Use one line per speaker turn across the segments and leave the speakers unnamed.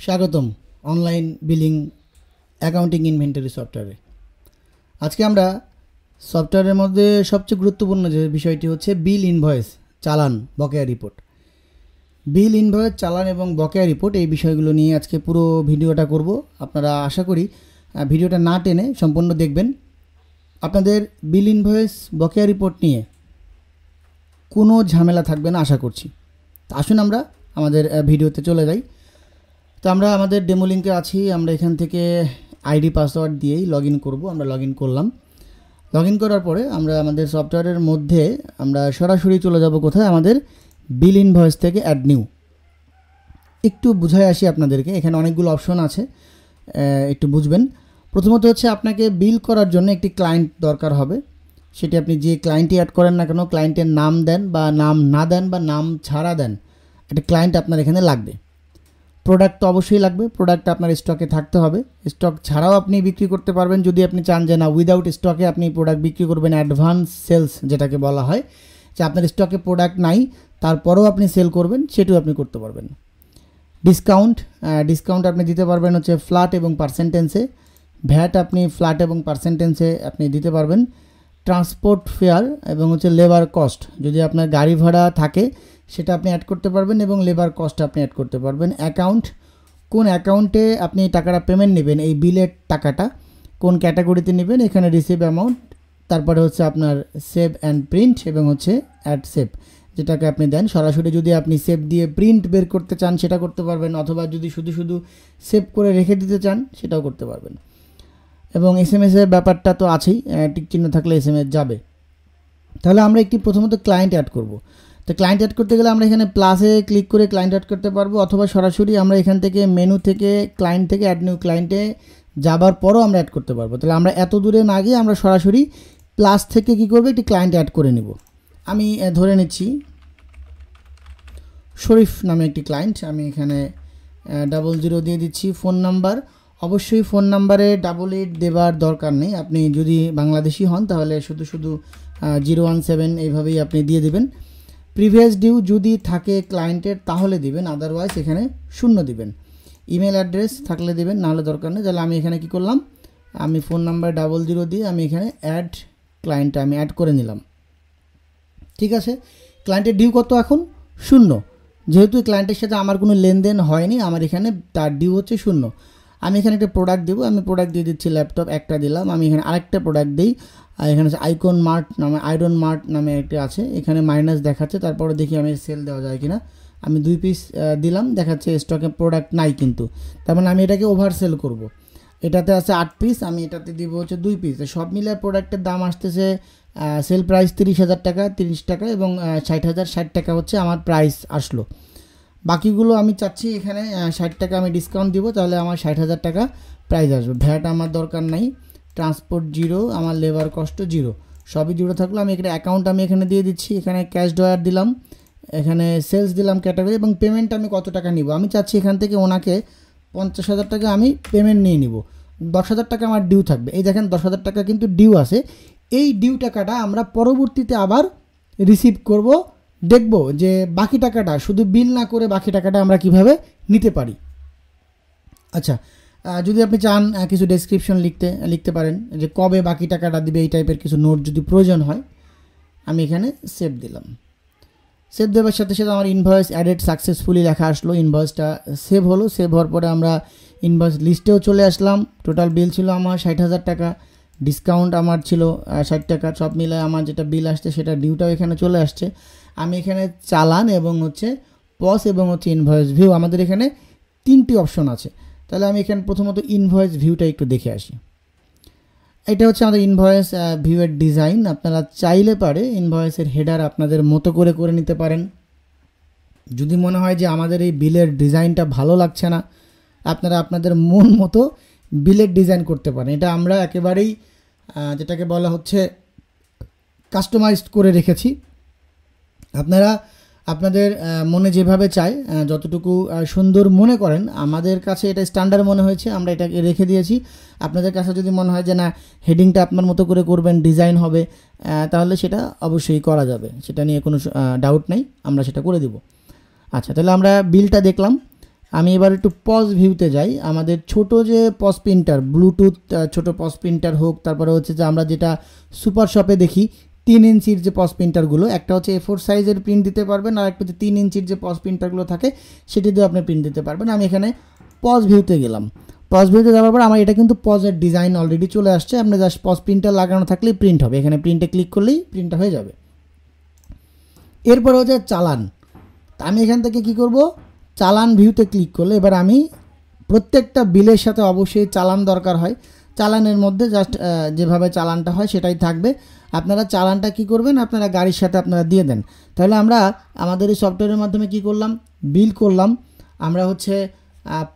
স্বাগতম online billing accounting inventory সফটওয়্যারে। আজকে আমরা সফটওয়্যারের মধ্যে সবচেয়ে গুরুত্বপূর্ণ যে বিষয়টি হচ্ছে বিল ইনভয়েস, চালান, বকেয়া রিপোর্ট। বিল ইনভয়েস, চালান এবং বকেয়া রিপোর্ট, এই বিষয়গুলো নিয়ে আজকে পুরো ভিডিওটা করব। আপনারা আশা করি ভিডিওটা না টেনে সম্পূর্ণ দেখবেন। আপনাদের বিল ইনভয়েস, বকেয়া রিপোর্ট নিয়ে কোনো ঝামেলা থাকবে না আশা করছি। আসুন আমরা আমাদের ভিডিওতে চলে যাই। তো আমরা আমাদের ডেমো লিঙ্কে আছি। আমরা এখান থেকে আইডি পাসওয়ার্ড দিয়েই লগ ইন করবো। আমরা লগ ইন করলাম। লগ ইন করার পরে আমরা আমাদের সফটওয়্যারের মধ্যে আমরা সরাসরি চলে যাব কোথায়, আমাদের বিল ইনভয়েস থেকে অ্যাড নিউ। একটু বুঝাই আসি আপনাদেরকে, এখানে অনেকগুলো অপশন আছে, একটু বুঝবেন। প্রথমত হচ্ছে আপনাকে বিল করার জন্য একটি ক্লায়েন্ট দরকার হবে। সেটি আপনি যে ক্লায়েন্টই অ্যাড করেন না কেন, ক্লায়েন্টের নাম দেন বা নাম না দেন বা নাম ছাড়া দেন, একটা ক্লায়েন্ট আপনার এখানে লাগবে। প্রোডাক্ট তো অবশ্যই লাগবে, প্রোডাক্ট আপনার স্টকে থাকতে হবে। স্টক ছাড়াও আপনি বিক্রি করতে পারবেন যদি আপনি চান যে না উইদাউট স্টকে আপনি প্রোডাক্ট বিক্রি করবেন। অ্যাডভান্স সেলস যেটাকে বলা হয়, যে আপনার স্টকে প্রোডাক্ট নাই তারপরেও আপনি সেল করবেন, সেটাও আপনি করতে পারবেন। ডিসকাউন্ট আপনি দিতে পারবেন হচ্ছে ফ্ল্যাট এবং পার্সেন্টেন্সে। ভ্যাট আপনি ফ্ল্যাট এবং পার্সেন্টেন্সে আপনি দিতে পারবেন। ট্রান্সপোর্ট ফেয়ার এবং হচ্ছে লেবার কস্ট, যদি আপনার গাড়ি ভাড়া থাকে সেটা আপনি অ্যাড করতে পারবেন এবং লেবার কস্ট আপনি অ্যাড করতে পারবেন। অ্যাকাউন্ট, কোন অ্যাকাউন্টে আপনি টাকাটা পেমেন্ট নেবেন, এই বিলের টাকাটা কোন ক্যাটাগরিতে নেবেন, এখানে রিসিভ অ্যামাউন্ট। তারপরে হচ্ছে আপনার সেভ অ্যান্ড প্রিন্ট এবং হচ্ছে অ্যাড সেভ, যেটাকে আপনি দেন। সরাসরি যদি আপনি সেভ দিয়ে প্রিন্ট বের করতে চান সেটা করতে পারবেন, অথবা যদি শুধু সেভ করে রেখে দিতে চান সেটাও করতে পারবেন। এবং এসএমএসের ব্যাপারটা তো আছেই, টিক চিহ্ন থাকলে এসএমএস যাবে। তাহলে আমরা একটি প্রথমত ক্লায়েন্ট অ্যাড করব। তো ক্লায়েন্ট অ্যাড করতে গেলে আমরা এখানে প্লাসে ক্লিক করে ক্লায়েন্ট অ্যাড করতে পারবো, অথবা সরাসরি আমরা এখান থেকে মেনু থেকে ক্লায়েন্ট থেকে অ্যাড নিউ ক্লায়েন্টে যাবার পরও আমরা অ্যাড করতে পারবো। তাহলে আমরা এত দূরে না গিয়ে আমরা সরাসরি প্লাস থেকে কী করবো, একটি ক্লায়েন্ট অ্যাড করে নিব। আমি ধরে নিচ্ছি শরীফ নামে একটি ক্লায়েন্ট। আমি এখানে 00 দিয়ে দিচ্ছি। ফোন নাম্বার, অবশ্যই ফোন নাম্বারে 88 দেবার দরকার নেই। আপনি যদি বাংলাদেশি হন তাহলে শুধু 017 এইভাবেই আপনি দিয়ে দিবেন। প্রিভিয়াস ডিউ যদি থাকে ক্লায়েন্টের তাহলে দিবেন, আদারওয়াইজ এখানে 0 দিবেন। ইমেল অ্যাড্রেস থাকলে দিবেন, নাহলে দরকার নেই। তাহলে আমি এখানে কি করলাম, আমি ফোন নাম্বার 00 দিয়ে আমি এখানে অ্যাড ক্লায়েন্টটা আমি অ্যাড করে নিলাম। ঠিক আছে, ক্লায়েন্টের ডিউ কত এখন? 0। যেহেতু ক্লায়েন্টের সাথে আমার কোনো লেনদেন হয়নি, আমার এখানে তার ডিউ হচ্ছে 0। আমি এখানে একটা প্রোডাক্ট দেবো, আমি প্রোডাক্ট দিয়ে দিচ্ছি ল্যাপটপ, একটা দিলাম। আমি এখানে আরেকটা প্রোডাক্ট দিই, আর এখানে আইরন মার্ট নামে একটা আছে, এখানে মাইনাস দেখাচ্ছে। তারপরে দেখি আমি সেল দেওয়া যায় কিনা। আমি 2 পিস দিলাম, দেখাচ্ছে স্টকে প্রোডাক্ট নাই কিন্তু, তার মানে আমি এটাকে ওভার সেল করব। এটাতে আছে 8 পিস, আমি এটাতে দিব হচ্ছে 2 পিস। সব মিলে প্রোডাক্টের দাম আসতেছে, সেল প্রাইস 30,000 টাকা, 30 টাকা এবং 60 টাকা হচ্ছে আমার প্রাইস আসলো। বাকিগুলো আমি চাচ্ছি এখানে 60 টাকা আমি ডিসকাউন্ট দিব, তাহলে আমার 60,000 টাকা প্রাইস আসবে। ভ্যাট আমার দরকার নাই, ট্রান্সপোর্ট 0, আমার লেবার কস্ট 0, সবই 0 থাকলো। আমি এখানে অ্যাকাউন্ট আমি এখানে দিয়ে দিচ্ছি, এখানে ক্যাশ ড্রয়ার দিলাম, এখানে সেলস দিলাম ক্যাটাগরি, এবং পেমেন্ট আমি কত টাকা নিব। আমি চাচ্ছি এখান থেকে ওনাকে 50,000 টাকা আমি পেমেন্ট নিয়ে নিব। 10,000 টাকা আমার ডিউ থাকবে। এই দেখেন 10,000 টাকা কিন্তু ডিউ আছে। এই ডিউ টাকাটা আমরা পরবর্তীতে আবার রিসিভ করব, দেখব যে বাকি টাকাটা শুধু বিল না করে বাকি টাকাটা আমরা কিভাবে নিতে পারি। আচ্ছা, যদি আপনি চান কিছু ডেসক্রিপশন লিখতে পারেন যে কবে বাকি টাকাটা দিবে, এই টাইপের কিছু নোট যদি প্রয়োজন হয়। আমি এখানে সেভ দিলাম। সেভ দেওয়ার সাথে সাথে আমার ইনভয়েস অ্যাডেড সাকসেসফুলি লেখা আসলো, ইনভয়েসটা সেভ হলো। সেভ হওয়ার পরে আমরা ইনভয়েস লিস্টেও চলে আসলাম। টোটাল বিল ছিল আমার 60,000 টাকা, ডিসকাউন্ট আমার ছিল 60 টাকা, সব মিলে আমার যেটা বিল আসছে সেটা ডিউটাও এখানে চলে আসছে। আমি এখানে চালান এবং হচ্ছে পস এবং হচ্ছে ইনভয়েস ভিউ, আমাদের এখানে 3টি অপশন আছে। তাহলে আমি এখানে প্রথমত ইনভয়েস ভিউটা একটু দেখে আসি। এটা হচ্ছে আমাদের ইনভয়েস ভিউয়ের ডিজাইন। আপনারা চাইলে পারে ইনভয়েসের হেডার আপনাদের মতো করে নিতে পারেন। যদি মনে হয় যে আমাদের এই বিলের ডিজাইনটা ভালো লাগছে না, আপনারা আপনাদের মন মতো বিলের ডিজাইন করতে পারেন। এটা আমরা একেবারেই যেটাকে বলা হচ্ছে কাস্টমাইজড করে রেখেছি। আপনারা আপনাদের মনে যেভাবে চায়, যতটুকু সুন্দর মনে করেন, আমাদের কাছে এটা স্ট্যান্ডার্ড মনে হয়েছে, আমরা এটাকে রেখে দিয়েছি। আপনাদের কাছে যদি মনে হয় যে না হেডিংটা আপনার মতো করে করবেন, ডিজাইন হবে, তাহলে সেটা অবশ্যই করা যাবে, সেটা নিয়ে কোনো ডাউট নেই, আমরা সেটা করে দিব। আচ্ছা, তাহলে আমরা বিলটা দেখলাম। আমি এবার একটু পজ ভিউতে যাই। আমাদের ছোট যে পজ প্রিন্টার, ব্লুটুথ ছোট পজ প্রিন্টার হোক, তারপরে হচ্ছে যে আমরা যেটা সুপার শপে দেখি 3 ইঞ্চির যে পজ প্রিন্টারগুলো, একটা হচ্ছে A4 সাইজের প্রিন্ট দিতে পারবেন, আর একটা হচ্ছে 3 ইঞ্চির যে পজ প্রিন্টারগুলো থাকে সেটি দিয়ে আপনি প্রিন্ট দিতে পারবেন। আমি এখানে পজ ভিউতে গেলাম। পজ ভিউতে যাওয়ার পর আমার এটা কিন্তু পজের ডিজাইন অলরেডি চলে আসছে। আপনি জাস্ট পজ প্রিন্টার লাগানো থাকলেই প্রিন্ট হবে, এখানে প্রিন্টে ক্লিক করলেই প্রিন্টটা হয়ে যাবে। এরপর হচ্ছে চালান। আমি এখান থেকে কি করব, চালান ভিউতে ক্লিক করলে এবার আমি প্রত্যেকটা বিলের সাথে অবশ্যই চালান দরকার হয়। চালানের মধ্যে জাস্ট যেভাবে চালানটা হয় সেটাই থাকবে। আপনারা চালানটা কি করবেন, আপনারা গাড়ির সাথে আপনারা দিয়ে দেন। তাহলে আমরা আমাদের এই সফটওয়্যারের মাধ্যমে কি করলাম, বিল করলাম, আমরা হচ্ছে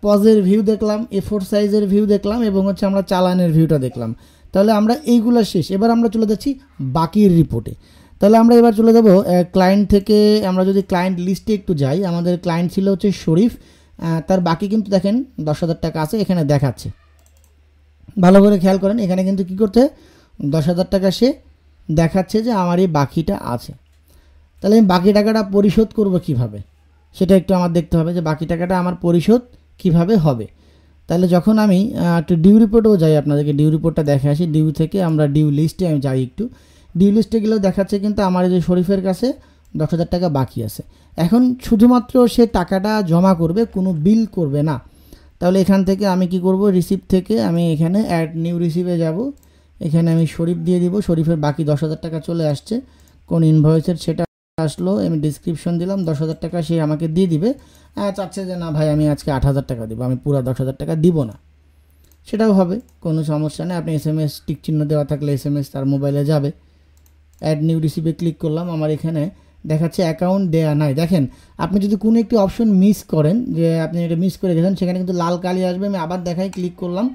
পজের ভিউ দেখলাম, A4 সাইজের ভিউ দেখলাম, এবং হচ্ছে আমরা চালানের ভিউটা দেখলাম। তাহলে আমরা এইগুলো শেষ। এবার আমরা চলে যাচ্ছি বাকির রিপোর্টে। তাহলে আমরা এবার চলে যাব ক্লায়েন্ট থেকে। আমরা যদি ক্লায়েন্ট লিস্টে একটু যাই, আমাদের ক্লায়েন্ট ছিল হচ্ছে শরীফ, তার বাকি কিন্তু দেখেন 10,000 টাকা আছে এখানে দেখাচ্ছে। ভালো করে খেয়াল করেন, এখানে কিন্তু কি করতে 10,000 টাকা সে দেখাচ্ছে যে আমার এই বাকিটা আছে। তাহলে আমি বাকি টাকাটা পরিশোধ করব কিভাবে, সেটা একটু আমার দেখতে হবে যে বাকি টাকাটা আমার পরিশোধ কিভাবে হবে। তাহলে যখন আমি একটু ডিউ রিপোর্টেও যাই, আপনাদেরকে ডিউ রিপোর্টটা দেখে আসি। ডিউ থেকে আমরা ডিউ লিস্টে আমি যাই একটু। ডিউ লিস্টে গেলেও দেখাচ্ছে কিন্তু আমার এই যে শরীফের কাছে 10,000 টাকা বাকি আছে। এখন শুধুমাত্র সে টাকাটা জমা করবে, কোনো বিল করবে না। তাহলে এখান থেকে আমি কি করব, রিসিপ্ট থেকে আমি এখানে অ্যাড নিউ রিসিপে যাব। এখানে আমি শরীফ দিয়ে দিব, শরীফের বাকি 10,000 টাকা চলে আসছে। কোন ইনভয়েসের সেটা আসলো, আমি ডিসক্রিপশন দিলাম, 10,000 টাকা সে আমাকে দিয়ে দিবে। চাচ্ছে যে না ভাই আমি আজকে 8,000 টাকা দিব, আমি পুরো 10,000 টাকা দিব না, সেটাও হবে, কোনো সমস্যা নেই। আপনি SMS টিক চিহ্ন দেওয়া থাকলে SMS তার মোবাইলে যাবে। অ্যাড নিউ রিসিপে ক্লিক করলাম, আমার এখানে দেখাচ্ছে অ্যাকাউন্ট দেয়া নাই। দেখেন, আপনি যদি কোনো একটি অপশন মিস করেন, যে আপনি এটা মিস করে গেছেন, সেখানে কিন্তু লাল কালি আসবে। আমি আবার দেখাই, ক্লিক করলাম,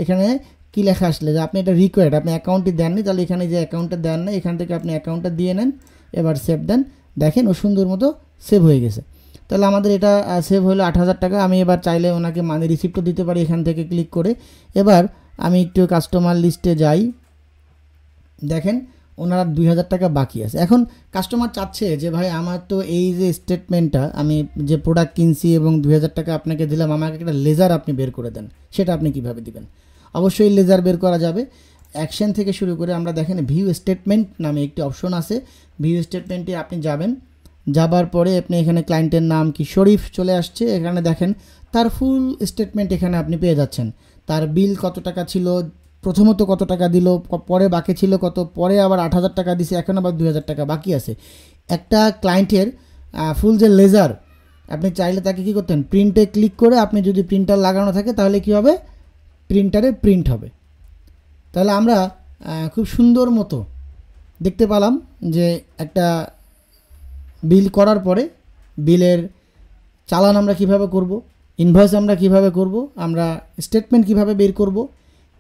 এখানে কি লেখা আসলে যে আপনি এটা রিকোয়ার্ড, আপনি অ্যাকাউন্টটি দেননি। তাহলে এখানে যে অ্যাকাউন্টটা দেন না, এখান থেকে আপনি অ্যাকাউন্টটা দিয়ে নেন, এবার সেভ দেন। দেখেন ও সুন্দর মতো সেভ হয়ে গেছে। তাহলে আমাদের এটা সেভ হলো 8,000 টাকা। আমি এবার চাইলে ওনাকে মানি রিসিপ্টও দিতে পারি এখান থেকে ক্লিক করে। এবার আমি একটু কাস্টমার লিস্টে যাই, দেখেন ওনারা 2,000 টাকা বাকি আছে। এখন কাস্টমার চাচ্ছে যে ভাই আমার তো এই যে স্টেটমেন্টটা, আমি যে প্রোডাক্ট কিনছি এবং 2,000 টাকা আপনাকে দিলাম, আমাকে একটা লেজার আপনি বের করে দেন, সেটা আপনি কিভাবে দিবেন? অবশ্যই লেজার বের করা যাবে। অ্যাকশন থেকে শুরু করে আমরা দেখেন ভিউ স্টেটমেন্ট নামে একটি অপশন আছে। ভিউ স্টেটমেন্টে আপনি যাবেন, যাবার পরে আপনি এখানে ক্লায়েন্টের নাম কি শরীফ চলে আসছে। এখানে দেখেন তার ফুল স্টেটমেন্ট এখানে আপনি পেয়ে যাচ্ছেন। তার বিল কত টাকা ছিল, প্রথমত কত টাকা দিল, পরে বাকি ছিল কত, পরে আবার 8,000 টাকা দিছে, এখন আবার 2,000 টাকা বাকি আছে। একটা ক্লায়েন্টের ফুল যে লেজার, আপনি চাইলে তাকে কী করতেন, প্রিন্টে ক্লিক করে আপনি যদি প্রিন্টার লাগানো থাকে তাহলে কি হবে, প্রিন্টারে প্রিন্ট হবে। তাহলে আমরা খুব সুন্দর মতো দেখতে পেলাম যে একটা বিল করার পরে বিলের চালান আমরা কিভাবে করব, ইনভয়েস আমরা কিভাবে করব, আমরা স্টেটমেন্ট কিভাবে বের করব,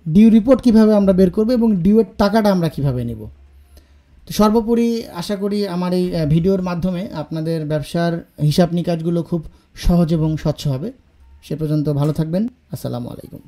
ডিউ রিপোর্ট কিভাবে আমরা বের করব, এবং ডিউয়ের টাকাটা আমরা কিভাবে নেব। তো সর্বোপরি আশা করি আমার এই ভিডিওর মাধ্যমে আপনাদের ব্যবসার হিসাব নিকাশগুলো খুব সহজ এবং স্বচ্ছ হবে। সে পর্যন্ত ভালো থাকবেন। আসসালামু আলাইকুম।